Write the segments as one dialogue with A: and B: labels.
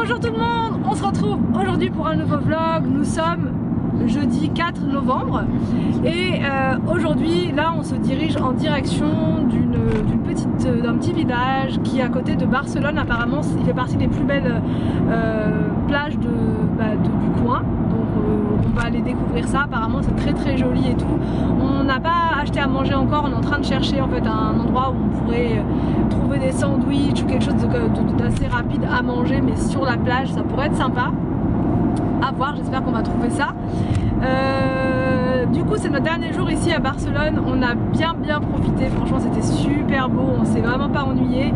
A: Bonjour tout le monde, on se retrouve aujourd'hui pour un nouveau vlog. Nous sommes jeudi 4 novembre et aujourd'hui là on se dirige en direction d'un petit village qui est à côté de Barcelone. Apparemment il fait partie des plus belles plages du coin, donc on va aller découvrir ça. Apparemment c'est très très joli et tout. On n'a pas acheté à manger encore, on est en train de chercher en fait un endroit où on pourrait trouver des sandwichs ou quelque chose d'assez rapide à manger, mais sur la plage ça pourrait être sympa. À voir, j'espère qu'on va trouver ça. Du coup c'est notre dernier jour ici à Barcelone, on a bien profité, franchement c'était super beau, on s'est vraiment pas ennuyé.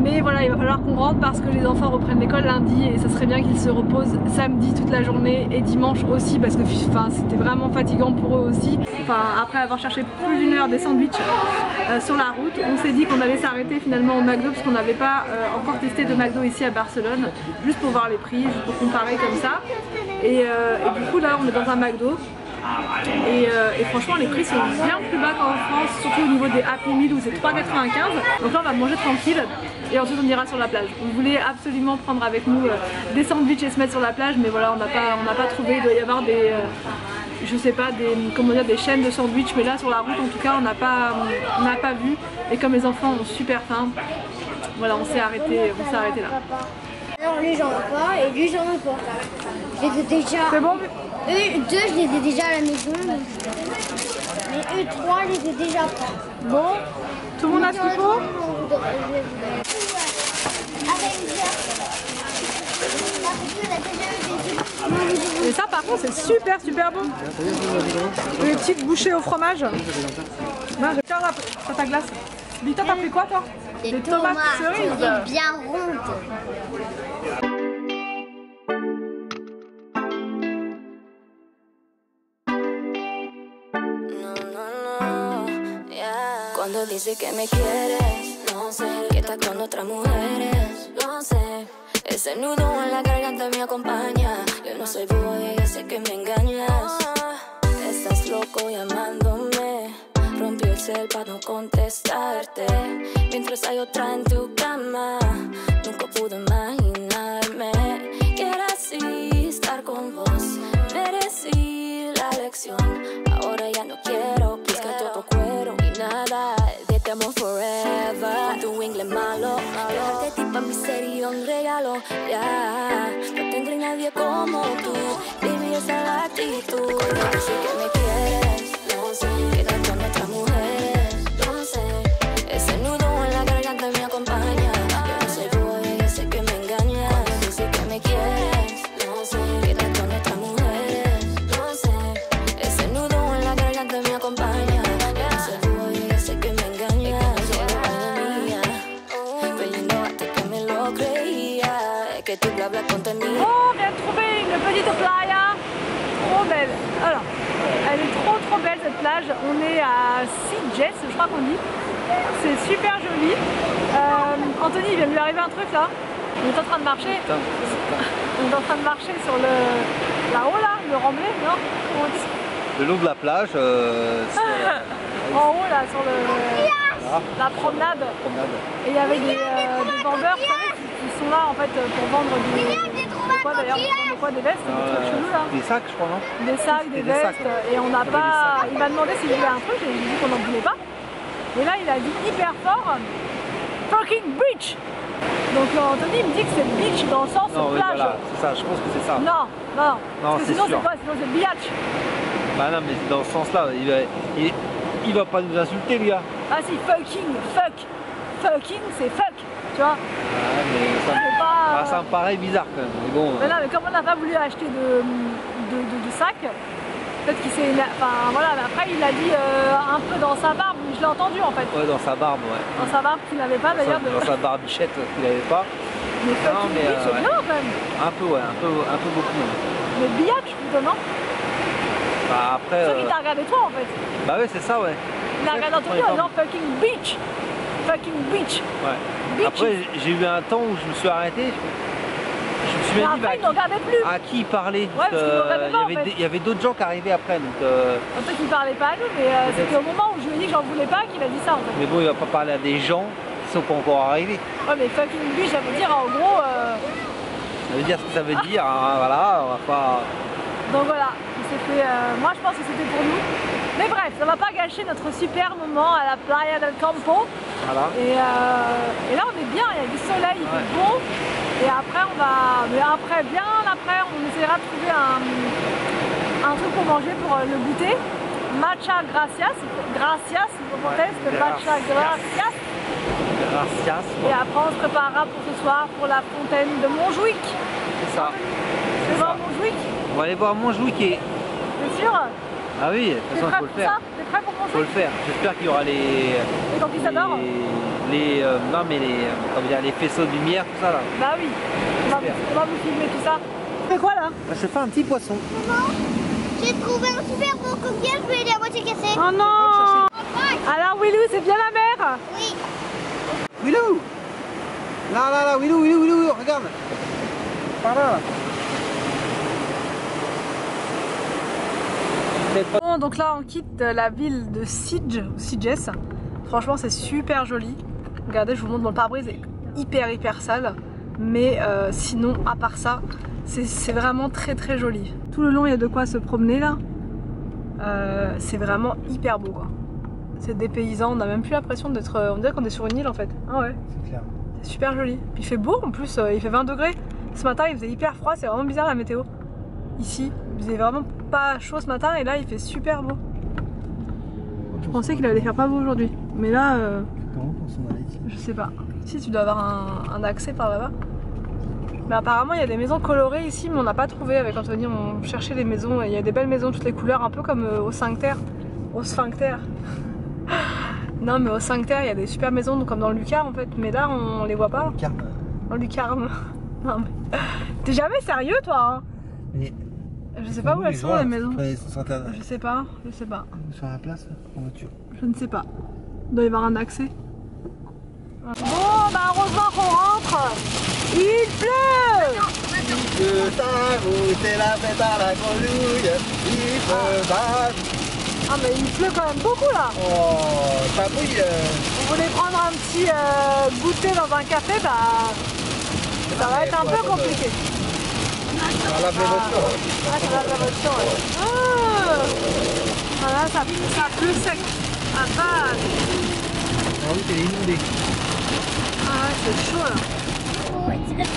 A: Mais voilà, il va falloir qu'on rentre parce que les enfants reprennent l'école lundi et ça serait bien qu'ils se reposent samedi toute la journée et dimanche aussi parce que c'était vraiment fatigant pour eux aussi. Après avoir cherché plus d'une heure des sandwichs sur la route, on s'est dit qu'on allait s'arrêter finalement au McDo parce qu'on n'avait pas encore testé de McDo ici à Barcelone, juste pour voir les prix, juste pour comparer comme ça. Et du coup là on est dans un McDo. Et franchement les prix sont bien plus bas qu'en France, surtout au niveau des Happy Meal où c'est 3,95 €. Donc là on va manger tranquille et ensuite on ira sur la plage. On voulait absolument prendre avec nous des sandwichs et se mettre sur la plage, mais voilà on n'a pas trouvé. Il doit y avoir des je sais pas, des chaînes de sandwich, mais là sur la route en tout cas on n'a pas vu. Et comme les enfants ont super faim, voilà on s'est arrêté là.
B: Alors lui j'en veux pas et lui j'en veux pas. Je les ai déjà.
A: C'est bon?
B: Eux deux je les ai déjà à la maison. Mais eux trois je les ai déjà pas.
A: Bon, tout le monde a ce qu'il faut? Et ça par contre c'est super bon. Les petites bouchées au fromage. Non, ça ta glace. Victor, t'as pris quoi toi?
B: Des
A: tomates cerises.
B: Bien rondes.
C: Cuando dice que me quieres, no sé, que estás con otras mujeres, lo sé. Ese nudo en la garganta me acompaña. Yo no soy boba y yo sé que me engañas. Estás loco llamándome. Rompió el cel para no contestarte. Mientras hay otra en tu cama, nunca pude imaginarme que era así estar con vos. Merecí la lección. Ahora ya no quiero, busca todo cuero y nada de te amo forever. Con tu inglés malo, dejarte ti pa' mí sería un regalo. Ya, no tendré nadie como tú. Baby, esa es la actitud. Yo sé que me quieres, no sé, quedar con otras mujeres, no sé. Ese nudo en la garganta me acompaña. Yo no soy boba y yo sé que me engañas. Yo sé que me quieres, no sé, quedar con otras mujeres, no sé. Ese nudo en la garganta me acompaña. Yo no soy boba y yo sé que me engañas. Solo vaina mía, peleando hasta que me lo creía. Que tu bla bla contenido.
A: Oh, on vient de trouver une petite playa, trop belle. Alors, elle est trop belle cette plage. On est à Sitges, je crois qu'on dit. C'est super joli. Anthony, il vient de lui arriver un truc là. On est en train de marcher. On est en train de marcher sur là-haut là, le remblai, non? Comment on dit?
D: Le long de la plage,
A: en haut là, sur la promenade. Et il y avait des vendeurs, vous savez, qui sont là en fait pour vendre des vestes, des trucs chelous là.
D: des sacs, je crois, non?
A: Des sacs, des vestes,
D: sacs.
A: et on n'a pas. Il m'a demandé s'il voulait un truc et j'ai dit qu'on n'en voulait pas. Et là il a dit hyper fort fucking beach. Donc Anthony me dit que c'est beach dans le sens
D: Non, oui,
A: plage.
D: voilà, c'est ça, je pense que c'est ça.
A: Non, parce que
D: c'est
A: sinon
D: sûr.
A: c'est quoi? Sinon c'est biatch.
D: Bah non, mais c'est dans ce sens-là, il va pas nous insulter, le gars.
A: Ah si, fucking c'est fuck, tu vois.
D: Ouais, mais ça me paraît bizarre quand même. Mais bon.
A: Mais non, mais comme on n'a pas voulu acheter de sac, peut-être qu'il s'est. Enfin voilà, mais après il a dit un peu dans sa barbe, je l'ai entendu en fait.
D: Ouais, dans sa barbe, ouais.
A: Dans sa barbe qu'il n'avait pas d'ailleurs.
D: Dans sa barbichette qu'il avait pas.
A: Mais fucking bitch, c'est bien quand même.
D: Un peu, ouais, un peu beaucoup. Ouais.
A: Mais biatch plutôt, non?
D: Bah après.
A: C'est qui t'a regardé toi en fait.
D: Bah ouais, c'est ça, ouais.
A: Il a regardé Anthony en disant fucking bitch.
D: Ouais.
A: Bitch.
D: Après, j'ai eu un temps où je me suis arrêté. Je me suis
A: Mais
D: même dit
A: après, il ne regardait plus.
D: à qui il parlait.
A: Ouais, parce qu'il ne regardait pas, en fait.
D: Il y avait d'autres gens qui arrivaient après. Donc,
A: Peut-être qu'il ne parlait pas à nous, mais c'était au moment où je lui ai dit que j'en voulais pas qu'il a dit ça en fait.
D: mais bon, il va pas parler à des gens qui sont pas encore arrivés.
A: Ouais, mais fucking bitch, ça veut dire en gros
D: Ça veut dire ce que ça veut dire, hein, voilà, on va pas...
A: Donc voilà, moi je pense que c'était pour nous. Mais bref, ça va pas gâcher notre super moment à la Playa del Campo.
D: Voilà.
A: Et là on est bien, il y a du soleil, il fait bon. Et après on va, bien après, on essaiera de trouver un truc pour manger pour le goûter. Matcha gracias, matcha gracias.
D: Gracias.
A: Et après on se préparera pour ce soir pour la fontaine de Montjuïc.
D: C'est ça.
A: Tu veux voir Montjuïc?
D: On va aller voir Montjuïc et...
A: T'es sûr?
D: Ah oui, de toute façon il faut le faire.
A: T'es prêt pour
D: Il faut
A: Montjuïc?
D: le faire. J'espère qu'il y aura les
A: conquistadors?
D: Non mais comment dire, les faisceaux de lumière, tout ça là.
A: Bah oui, on va vous filmer tout ça. Tu fais quoi là?
D: Je fais un petit poisson.
B: Maman, j'ai trouvé un super beau coquillage, je vais la moitié cassée.
A: Oh non! Alors Willou, c'est bien la mer?
B: Oui.
D: Willou! Là, Willou, regarde! Par là!
A: Bon, donc là on quitte la ville de Sitges. Franchement c'est super joli. Regardez, je vous montre, mon pare-brise est hyper sale. Mais sinon, à part ça, c'est vraiment très joli. Tout le long il y a de quoi se promener là. C'est vraiment hyper beau quoi. C'est dépaysant, on n'a même plus l'impression d'être... On dirait qu'on est sur une île en fait. Ah ouais.
D: C'est clair.
A: C'est super joli. Puis il fait beau en plus, il fait 20 degrés. Ce matin il faisait hyper froid, c'est vraiment bizarre la météo. Ici, il faisait vraiment pas chaud ce matin et là il fait super beau. Je pensais qu'il allait faire pas beau aujourd'hui. Mais là,
D: Comment on s'en allait ici?
A: je sais pas. Ici tu dois avoir un accès par là-bas. Mais apparemment il y a des maisons colorées ici, mais on n'a pas trouvé avec Anthony. On cherchait les maisons et il y a des belles maisons, toutes les couleurs, un peu comme au Sphincter. Au Sphincter. Non mais au Sphincter il y a des super maisons comme dans le Lucarne en fait, mais là on les voit pas.
D: Lucarne.
A: Dans le Lucarne. Non mais... T'es jamais sérieux toi hein?
D: Mais...
A: Je sais pas où elles sont les maisons.
D: Je
A: sais pas.
D: Sur la place, en voiture.
A: Je ne sais pas. Il doit y avoir un accès. Bon bah heureusement qu'on rentre. Il pleut.
D: C'est la fête à la grenouille. Il pleut.
A: Ah mais il pleut quand même beaucoup là.
D: Oh, ça mouille.
A: On voulait prendre un petit goûter dans un café, bah ça va être un peu compliqué.
D: On lave les voitures.
A: Ah, ça lave la voiture, ouais. Ah, voilà, ça pleut sec. Ah bah.
D: La route elle est inondée.
A: Ah ouais, c'est chaud là.
B: Ouais, c'est comme ça.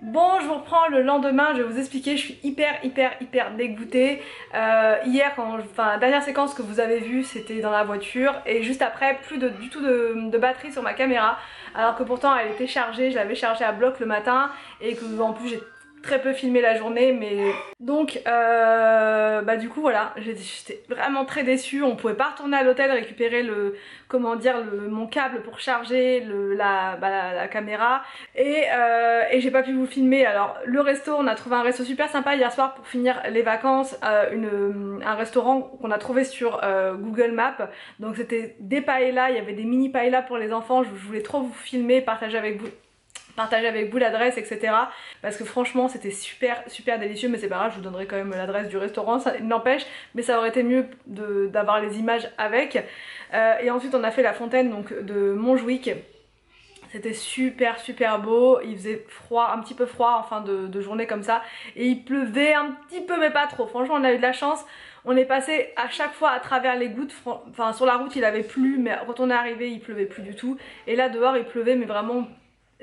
A: Bon, je vous reprends le lendemain, je vais vous expliquer, je suis hyper dégoûtée. Hier, la dernière séquence que vous avez vue, c'était dans la voiture et juste après, plus du tout de batterie sur ma caméra. Alors que pourtant elle était chargée, je l'avais chargée à bloc le matin et que en plus j'ai très peu filmé la journée, mais donc bah du coup voilà, j'étais vraiment très déçue. On pouvait pas retourner à l'hôtel récupérer mon câble pour charger la caméra et j'ai pas pu vous filmer. Alors le resto, on a trouvé un resto super sympa hier soir pour finir les vacances, un restaurant qu'on a trouvé sur Google Maps. Donc c'était des paellas, il y avait des mini paellas pour les enfants. Je voulais trop vous filmer, partager avec vous l'adresse, etc. Parce que franchement c'était super délicieux, mais c'est pas grave, je vous donnerai quand même l'adresse du restaurant, ça n'empêche, mais ça aurait été mieux d'avoir les images avec. Et ensuite on a fait la fontaine donc de Montjuïc. C'était super beau, il faisait froid, un petit peu froid en fin de journée comme ça, et il pleuvait un petit peu mais pas trop. Franchement on a eu de la chance, on est passé à chaque fois à travers les gouttes. Enfin sur la route il avait plu, mais quand on est arrivé il pleuvait plus du tout, et là dehors il pleuvait mais vraiment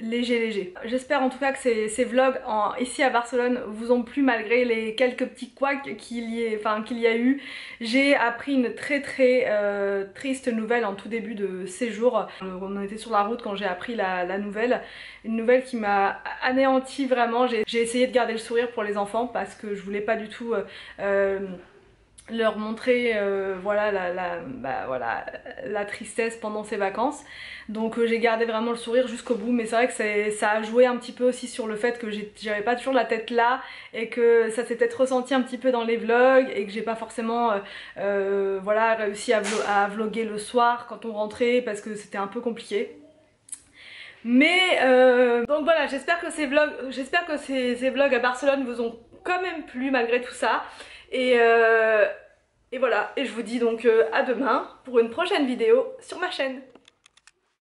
A: léger. J'espère en tout cas que ces vlogs ici à Barcelone vous ont plu malgré les quelques petits couacs qu'il y a eu. J'ai appris une très triste nouvelle en tout début de séjour. On était sur la route quand j'ai appris la nouvelle. Une nouvelle qui m'a anéanti vraiment. J'ai essayé de garder le sourire pour les enfants parce que je voulais pas du tout leur montrer la tristesse pendant ces vacances. Donc j'ai gardé vraiment le sourire jusqu'au bout, mais c'est vrai que ça a joué un petit peu aussi sur le fait que j'avais pas toujours la tête là et que ça s'est peut-être ressenti un petit peu dans les vlogs et que j'ai pas forcément réussi à vlogger le soir quand on rentrait parce que c'était un peu compliqué. Mais donc voilà, j'espère que ces vlogs à Barcelone vous ont quand même plu malgré tout ça. Et voilà, et je vous dis donc à demain pour une prochaine vidéo sur ma chaîne.